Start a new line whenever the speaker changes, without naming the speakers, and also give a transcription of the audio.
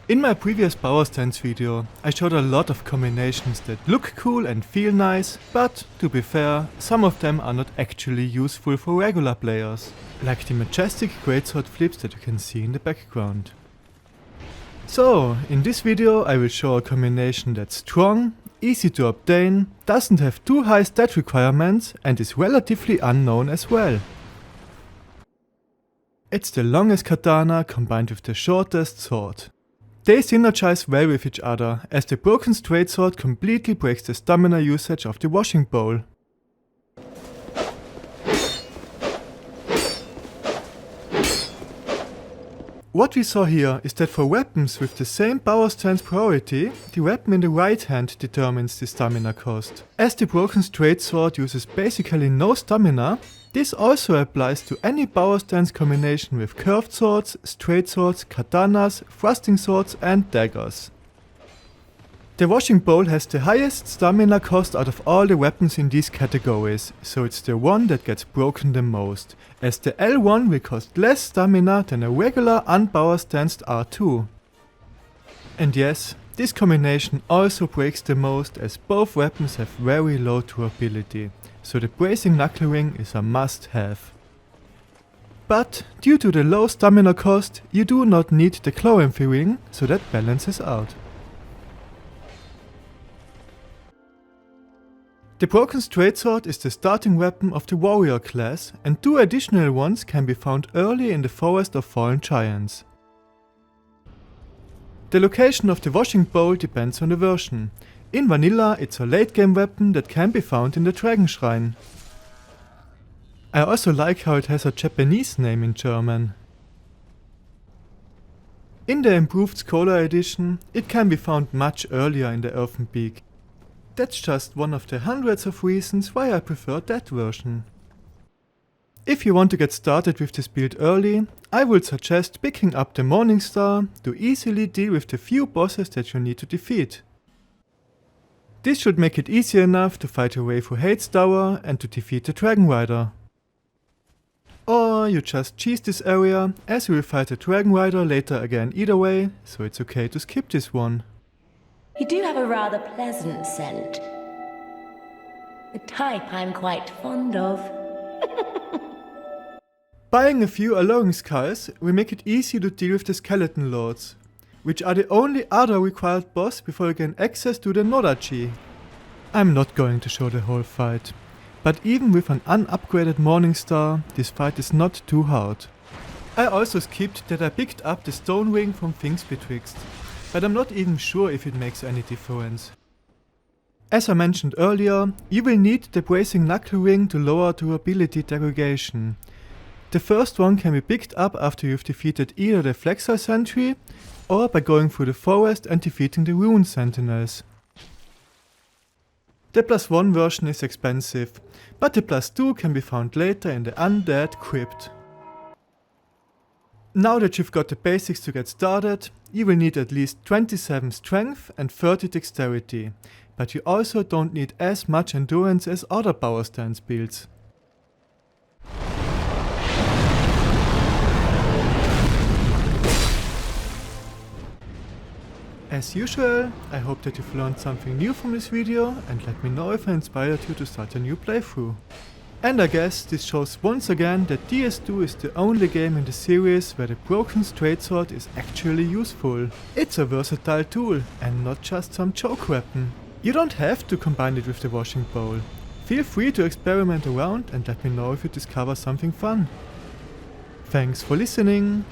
In my previous power stance video, I showed a lot of combinations that look cool and feel nice, but to be fair, some of them are not actually useful for regular players, like the majestic greatsword flips that you can see in the background. So, in this video I will show a combination that's strong, easy to obtain, doesn't have too high stat requirements and is relatively unknown as well. It's the longest katana combined with the shortest sword. They synergize well with each other, as the broken straight sword completely breaks the stamina usage of the washing bowl. What we saw here is that for weapons with the same power stance priority, the weapon in the right hand determines the stamina cost. As the broken straight sword uses basically no stamina, this also applies to any power stance combination with curved swords, straight swords, katanas, thrusting swords and daggers. The washing bowl has the highest stamina cost out of all the weapons in these categories, so it's the one that gets broken the most, as the L1 will cost less stamina than a regular unpower stanced R2. And yes, this combination also breaks the most, as both weapons have very low durability, so the bracing knuckle ring is a must-have. But due to the low stamina cost, you do not need the Chloramphy ring, so that balances out. The broken straight sword is the starting weapon of the warrior class, and two additional ones can be found early in the Forest of Fallen Giants. The location of the washing bowl depends on the version. In vanilla, it's a late game weapon that can be found in the Dragon Shrine. I also like how it has a Japanese name in German. In the improved Scholar edition, it can be found much earlier in the Earthen Peak. That's just one of the hundreds of reasons why I prefer that version. If you want to get started with this build early, I would suggest picking up the Morning Star to easily deal with the few bosses that you need to defeat. This should make it easy enough to fight your way through Hate's Tower and to defeat the Dragon Rider. Or you just cheese this area, as you will fight the Dragon Rider later again either way, so it's okay to skip this one.
You do have a rather pleasant scent. The type I'm quite fond of.
Buying a few Alluring Skulls will make it easy to deal with the Skeleton Lords, which are the only other required boss before you gain access to the Nodachi. I'm not going to show the whole fight, but even with an unupgraded Morning Star, this fight is not too hard. I also skipped that I picked up the Stone Ring from Things Betwixt, but I'm not even sure if it makes any difference. As I mentioned earlier, you will need the Bracing Knuckle Ring to lower durability degradation. The first one can be picked up after you've defeated either the Flexor Sentry or by going through the forest and defeating the Rune Sentinels. The +1 version is expensive, but the +2 can be found later in the Undead Crypt. Now that you've got the basics to get started, you will need at least 27 strength and 30 dexterity, but you also don't need as much endurance as other power stance builds. As usual, I hope that you've learned something new from this video and let me know if I inspired you to start a new playthrough. And I guess this shows once again that DS2 is the only game in the series where the broken straight sword is actually useful. It's a versatile tool and not just some joke weapon. You don't have to combine it with the washing bowl. Feel free to experiment around and let me know if you discover something fun. Thanks for listening!